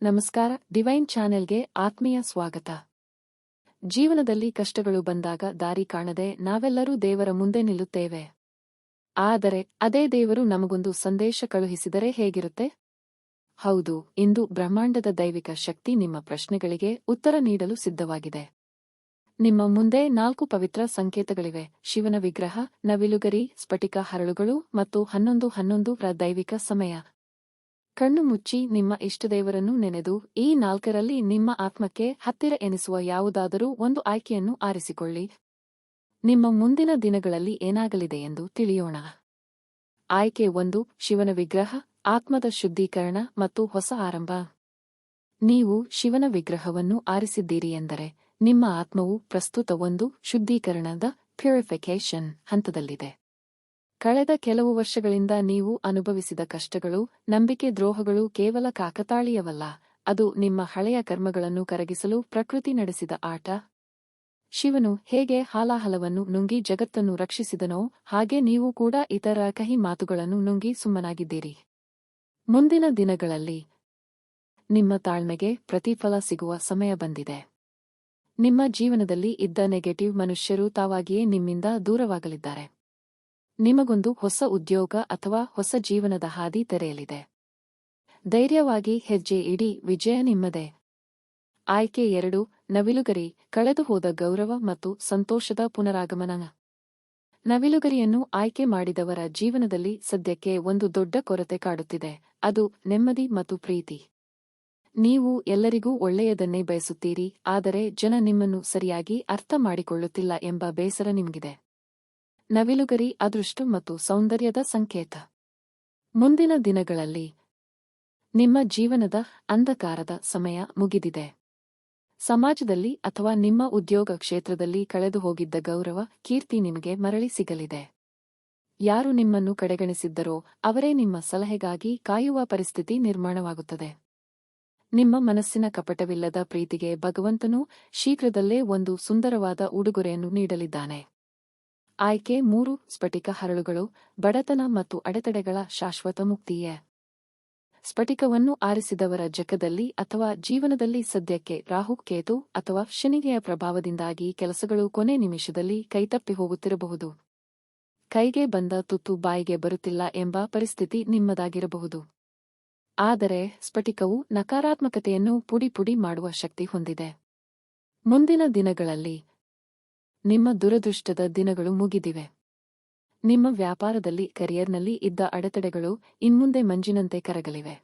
ನಮಸ್ಕಾರ. ಡಿವೈನ್ ಚಾನೆಲ್ಗೆ ಆತ್ಮೀಯ ಸ್ವಾಗತ. ಜೀವನದಲ್ಲಿ ಕಷ್ಟಗಳು ಬಂದಾಗ ದಾರಿ ಕಾಣದೆ ನಾವೆಲ್ಲರೂ ದೇವರ ಮುಂದೆ ನಿಲ್ಲುತ್ತೇವೆ. ಆದರೆ ಅದೇ ದೇವರು ನಮಗೊಂದು ಸಂದೇಶ ಕಳುಹಿಸಿದರೆ ಹೇಗಿರುತ್ತೆ? ಹೌದು, ಇಂದು ಬ್ರಹ್ಮಾಂಡದ ದೈವಿಕ ಶಕ್ತಿ ನಿಮ್ಮ ಪ್ರಶ್ನೆಗಳಿಗೆ ಉತ್ತರ ನೀಡಲು ಸಿದ್ಧವಾಗಿದೆ. ನಿಮ್ಮ ಮುಂದೆ 4 ಪವಿತ್ರ ಸಂಕೇತಗಳಿವೆ: ಶಿವನ ವಿಗ್ರಹ, ನವಿಲುಗರಿ, ಸ್ಫಟಿಕ ಹರಳುಗಳು ಮತ್ತು 1111 ರ ದೈವಿಕ ಸಮಯ. ಕಣ್ಣು ಮುಚ್ಚಿ ನಿಮ್ಮ ಇಷ್ಟದೇವರನ್ನು ನೆನೆದು ಈ 4ರಲ್ಲಿ ನಿಮ್ಮ ಆತ್ಮಕ್ಕೆ ಹತ್ತಿರ ಎನಿಸುವ ಯಾವುದಾದರೂ ಒಂದು ಆಯ್ಕೆಯನ್ನು ಆರಿಸಿಕೊಳ್ಳಿ. ನಿಮ್ಮ ಮುಂದಿನ ದಿನಗಳಲ್ಲಿ ಏನಾಗಲಿದೆ ಎಂದು ತಿಳಿಯೋಣ. ಆಯ್ಕೆ 1: ಶಿವನ ವಿಗ್ರಹ, ಆತ್ಮದ ಶುದ್ಧೀಕರಣ ಮತ್ತು ಹೊಸ ಆರಂಭ. ನೀವು ಶಿವನ ವಿಗ್ರಹವನ್ನು ಆರಿಸಿದ್ದೀರಿ ಎಂದರೆ ನಿಮ್ಮ ಆತ್ಮವು ಪ್ರಸ್ತುತ ಒಂದು ಶುದ್ಧೀಕರಣದ ಪ್ಯೂರಿಫಿಕೇಶನ್ ಹಂತದಲ್ಲಿದೆ. ಕಳೆದ ಕೆಲವು ವರ್ಷಗಳಿಂದ ನೀವು ಅನುಭವಿಸಿದ ಕಷ್ಟಗಳು, ನಂಬಿಕೆ ದ್ರೋಹಗಳು ಕೇವಲ ಕಾಕತಾಳೀಯವಲ್ಲ, ಅದು ನಿಮ್ಮ ಹಳೆಯ ಕರ್ಮಗಳನ್ನು ಕರಗಿಸಲು ಪ್ರಕೃತಿ ನಡೆಸಿದ ಆಟ. ಶಿವನು ಹೇಗೆ ಹಾಲಾಹಲವನ್ನು ನುಂಗಿ ಜಗತ್ತನ್ನು ರಕ್ಷಿಸಿದನೋ ಹಾಗೆ ನೀವು ಕೂಡ ಇತರ ಕಹಿ ಮಾತುಗಳನ್ನು ನುಂಗಿ ಸುಮ್ಮನಾಗಿದ್ದೀರಿ. ಮುಂದಿನ ದಿನಗಳಲ್ಲಿ ನಿಮ್ಮ ತಾಳ್ಮೆಗೆ ಪ್ರತಿಫಲ ಸಿಗುವ ಸಮಯ ಬಂದಿದೆ. ನಿಮ್ಮ ಜೀವನದಲ್ಲಿ ಇದ್ದ ನೆಗೆಟಿವ್ ಮನುಷ್ಯರು ತಾವಾಗಿಯೇ ನಿಮ್ಮಿಂದ ದೂರವಾಗಲಿದ್ದಾರೆ. ನಿಮಗೊಂದು ಹೊಸ ಉದ್ಯೋಗ ಅಥವಾ ಹೊಸ ಜೀವನದ ಹಾದಿ ತೆರೆಯಲಿದೆ. ಧೈರ್ಯವಾಗಿ ಹೆಜ್ಜೆ ಇಡಿ, ವಿಜಯ ನಿಮ್ಮದೇ. ಆಯ್ಕೆ 2: ನವಿಲುಗರಿ, ಕಳೆದುಹೋದ ಗೌರವ ಮತ್ತು ಸಂತೋಷದ ಪುನರಾಗಮನ. ನವಿಲುಗರಿಯನ್ನು ಆಯ್ಕೆ ಮಾಡಿದವರ ಜೀವನದಲ್ಲಿ ಸದ್ಯಕ್ಕೆ ಒಂದು ದೊಡ್ಡ ಕೊರತೆ ಕಾಡುತ್ತಿದೆ, ಅದು ನೆಮ್ಮದಿ ಮತ್ತು ಪ್ರೀತಿ. ನೀವು ಎಲ್ಲರಿಗೂ ಒಳ್ಳೆಯದನ್ನೇ ಬಯಸುತ್ತೀರಿ, ಆದರೆ ಜನ ನಿಮ್ಮನ್ನು ಸರಿಯಾಗಿ ಅರ್ಥ ಮಾಡಿಕೊಳ್ಳುತ್ತಿಲ್ಲ ಎಂಬ ಬೇಸರ ನಿಮಗಿದೆ. ನವಿಲುಗರಿ ಅದೃಷ್ಟ ಮತ್ತು ಸೌಂದರ್ಯದ ಸಂಕೇತ. ಮುಂದಿನ ದಿನಗಳಲ್ಲಿ ನಿಮ್ಮ ಜೀವನದ ಅಂಧಕಾರದ ಸಮಯ ಮುಗಿದಿದೆ. ಸಮಾಜದಲ್ಲಿ ಅಥವಾ ನಿಮ್ಮ ಉದ್ಯೋಗ ಕ್ಷೇತ್ರದಲ್ಲಿ ಕಳೆದುಹೋಗಿದ್ದ ಗೌರವ, ಕೀರ್ತಿ ನಿಮಗೆ ಮರಳಿ ಸಿಗಲಿದೆ. ಯಾರು ನಿಮ್ಮನ್ನು ಕಡೆಗಣಿಸಿದ್ದರೋ ಅವರೇ ನಿಮ್ಮ ಸಲಹೆಗಾಗಿ ಕಾಯುವ ಪರಿಸ್ಥಿತಿ ನಿರ್ಮಾಣವಾಗುತ್ತದೆ. ನಿಮ್ಮ ಮನಸ್ಸಿನ ಕಪಟವಿಲ್ಲದ ಪ್ರೀತಿಗೆ ಭಗವಂತನು ಶೀಘ್ರದಲ್ಲೇ ಒಂದು ಸುಂದರವಾದ ಉಡುಗೊರೆಯನ್ನು ನೀಡಲಿದ್ದಾನೆ. ಆಯ್ಕೆ 3: ಸ್ಫಟಿಕ ಹರಳುಗಳು, ಬಡತನ ಮತ್ತು ಅಡೆತಡೆಗಳ ಶಾಶ್ವತ ಮುಕ್ತಿಯೇ. ಸ್ಫಟಿಕವನ್ನು ಆರಿಸಿದವರ ಜಕದಲ್ಲಿ ಅಥವಾ ಜೀವನದಲ್ಲಿ ಸದ್ಯಕ್ಕೆ ರಾಹು, ಕೇತು ಅಥವಾ ಶನಿಗೆಯ ಪ್ರಭಾವದಿಂದಾಗಿ ಕೆಲಸಗಳು ಕೊನೆ ನಿಮಿಷದಲ್ಲಿ ಕೈತಪ್ಪಿ ಹೋಗುತ್ತಿರಬಹುದು. ಕೈಗೆ ಬಂದ ತುತ್ತು ಬಾಯಿಗೆ ಬರುತ್ತಿಲ್ಲ ಎಂಬ ಪರಿಸ್ಥಿತಿ ನಿಮ್ಮದಾಗಿರಬಹುದು. ಆದರೆ ಸ್ಫಟಿಕವು ನಕಾರಾತ್ಮಕತೆಯನ್ನು ಪುಡಿ ಮಾಡುವ ಶಕ್ತಿ ಹೊಂದಿದೆ. ಮುಂದಿನ ದಿನಗಳಲ್ಲಿ ನಿಮ್ಮ ದುರದೃಷ್ಟದ ದಿನಗಳು ಮುಗಿದಿವೆ. ನಿಮ್ಮ ವ್ಯಾಪಾರದಲ್ಲಿ, ಕರಿಯರ್ನಲ್ಲಿ ಇದ್ದ ಅಡೆತಡೆಗಳು ಇನ್ಮುಂದೆ ಮಂಜಿನಂತೆ ಕರಗಲಿವೆ.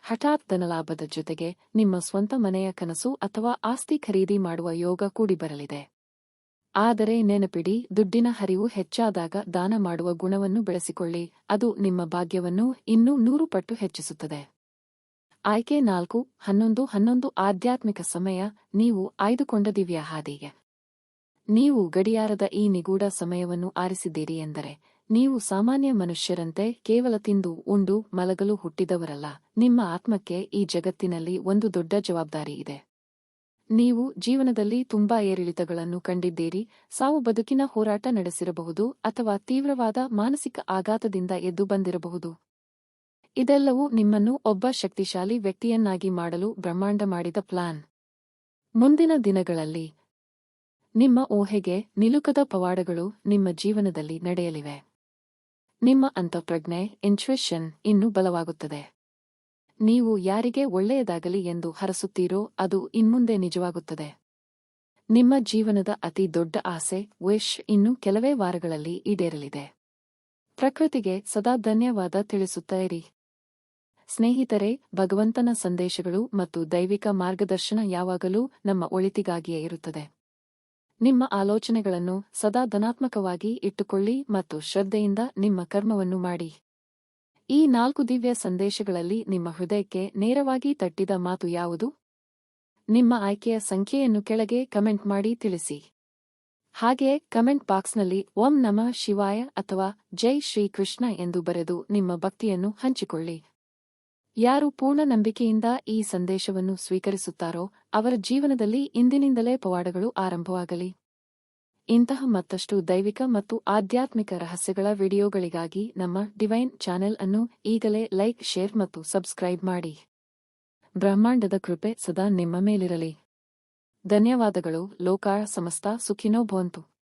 ಹಠಾತ್ ಧನಲಾಭದ ಜೊತೆಗೆ ನಿಮ್ಮ ಸ್ವಂತ ಮನೆಯ ಕನಸು ಅಥವಾ ಆಸ್ತಿ ಖರೀದಿ ಮಾಡುವ ಯೋಗ ಕೂಡಿಬರಲಿದೆ. ಆದರೆ ನೆನಪಿಡಿ, ದುಡ್ಡಿನ ಹರಿವು ಹೆಚ್ಚಾದಾಗ ದಾನ ಮಾಡುವ ಗುಣವನ್ನು ಬೆಳೆಸಿಕೊಳ್ಳಿ, ಅದು ನಿಮ್ಮ ಭಾಗ್ಯವನ್ನು ಇನ್ನೂ 100 ಪಟ್ಟು ಹೆಚ್ಚಿಸುತ್ತದೆ. ಆಯ್ಕೆ 4: 1111 ಆಧ್ಯಾತ್ಮಿಕ ಸಮಯ, ನೀವು ಆಯ್ದುಕೊಂಡ ದಿವ್ಯ ಹಾದಿಗೆ. ನೀವು ಗಡಿಯಾರದ ಈ ನಿಗೂಢ ಸಮಯವನ್ನು ಆರಿಸಿದ್ದೀರಿ ಎಂದರೆ ನೀವು ಸಾಮಾನ್ಯ ಮನುಷ್ಯರಂತೆ ಕೇವಲ ತಿಂದು ಉಂಡು ಮಲಗಲು ಹುಟ್ಟಿದವರಲ್ಲ. ನಿಮ್ಮ ಆತ್ಮಕ್ಕೆ ಈ ಜಗತ್ತಿನಲ್ಲಿ ಒಂದು ದೊಡ್ಡ ಜವಾಬ್ದಾರಿ ಇದೆ. ನೀವು ಜೀವನದಲ್ಲಿ ತುಂಬಾ ಏರಿಳಿತಗಳನ್ನು ಕಂಡಿದ್ದೀರಿ, ಸಾವು ಬದುಕಿನ ಹೋರಾಟ ನಡೆಸಿರಬಹುದು ಅಥವಾ ತೀವ್ರವಾದ ಮಾನಸಿಕ ಆಘಾತದಿಂದ ಎದ್ದು ಬಂದಿರಬಹುದು. ಇದೆಲ್ಲವೂ ನಿಮ್ಮನ್ನು ಒಬ್ಬ ಶಕ್ತಿಶಾಲಿ ವ್ಯಕ್ತಿಯನ್ನಾಗಿ ಮಾಡಲು ಬ್ರಹ್ಮಾಂಡ ಮಾಡಿದ ಪ್ಲಾನ್. ಮುಂದಿನ ದಿನಗಳಲ್ಲಿ ನಿಮ್ಮ ಊಹೆಗೆ ನಿಲುಕದ ಪವಾಡಗಳು ನಿಮ್ಮ ಜೀವನದಲ್ಲಿ ನಡೆಯಲಿವೆ. ನಿಮ್ಮ ಅಂತಃಪ್ರಜ್ಞೆ, ಇಂಟ್ಯೂಷನ್ ಇನ್ನೂ ಬಲವಾಗುತ್ತದೆ. ನೀವು ಯಾರಿಗೆ ಒಳ್ಳೆಯದಾಗಲಿ ಎಂದು ಹರಸುತ್ತೀರೋ ಅದು ಇನ್ಮುಂದೆ ನಿಜವಾಗುತ್ತದೆ. ನಿಮ್ಮ ಜೀವನದ ಅತಿ ದೊಡ್ಡ ಆಸೆ, ವಿಶ್ ಇನ್ನು ಕೆಲವೇ ವಾರಗಳಲ್ಲಿ ಈಡೇರಲಿದೆ. ಪ್ರಕೃತಿಗೆ ಸದಾ ಧನ್ಯವಾದ ತಿಳಿಸುತ್ತಾ ಇರಿ. ಸ್ನೇಹಿತರೆ, ಭಗವಂತನ ಸಂದೇಶಗಳು ಮತ್ತು ದೈವಿಕ ಮಾರ್ಗದರ್ಶನ ಯಾವಾಗಲೂ ನಮ್ಮ ಒಳಿತಿಗಾಗಿಯೇ ಇರುತ್ತದೆ. ನಿಮ್ಮ ಆಲೋಚನೆಗಳನ್ನು ಸದಾ ಧನಾತ್ಮಕವಾಗಿ ಇಟ್ಟುಕೊಳ್ಳಿ ಮತ್ತು ಶ್ರದ್ಧೆಯಿಂದ ನಿಮ್ಮ ಕರ್ಮವನ್ನು ಮಾಡಿ. ಈ 4 ದಿವ್ಯ ಸಂದೇಶಗಳಲ್ಲಿ ನಿಮ್ಮ ಹೃದಯಕ್ಕೆ ನೇರವಾಗಿ ತಟ್ಟಿದ ಮಾತು ಯಾವುದು? ನಿಮ್ಮ ಆಯ್ಕೆಯ ಸಂಖ್ಯೆಯನ್ನು ಕೆಳಗೆ ಕಮೆಂಟ್ ಮಾಡಿ ತಿಳಿಸಿ. ಹಾಗೆಯೇ ಕಮೆಂಟ್ ಬಾಕ್ಸ್ನಲ್ಲಿ ಓಂ ನಮಃ ಶಿವಾಯ ಅಥವಾ ಜೈ ಶ್ರೀ ಕೃಷ್ಣ ಎಂದು ಬರೆದು ನಿಮ್ಮ ಭಕ್ತಿಯನ್ನು ಹಂಚಿಕೊಳ್ಳಿ. ಯಾರು ಪೂರ್ಣ ನಂಬಿಕೆಯಿಂದ ಈ ಸಂದೇಶವನ್ನು ಸ್ವೀಕರಿಸುತ್ತಾರೋ ಅವರ ಜೀವನದಲ್ಲಿ ಇಂದಿನಿಂದಲೇ ಪವಾಡಗಳು ಆರಂಭವಾಗಲಿ. ಇಂತಹ ಮತ್ತಷ್ಟು ದೈವಿಕ ಮತ್ತು ಆಧ್ಯಾತ್ಮಿಕ ರಹಸ್ಯಗಳ ವಿಡಿಯೋಗಳಿಗಾಗಿ ನಮ್ಮ ಡಿವೈನ್ ಚಾನೆಲ್ ಅನ್ನು ಈಗಲೇ ಲೈಕ್, ಶೇರ್ ಮತ್ತು ಸಬ್ಸ್ಕ್ರೈಬ್ ಮಾಡಿ. ಬ್ರಹ್ಮಾಂಡದ ಕೃಪೆ ಸದಾ ನಿಮ್ಮ ಮೇಲಿರಲಿ. ಧನ್ಯವಾದಗಳು. ಲೋಕ ಸಮಸ್ತ ಸುಖಿನೋ ಭವಂತು.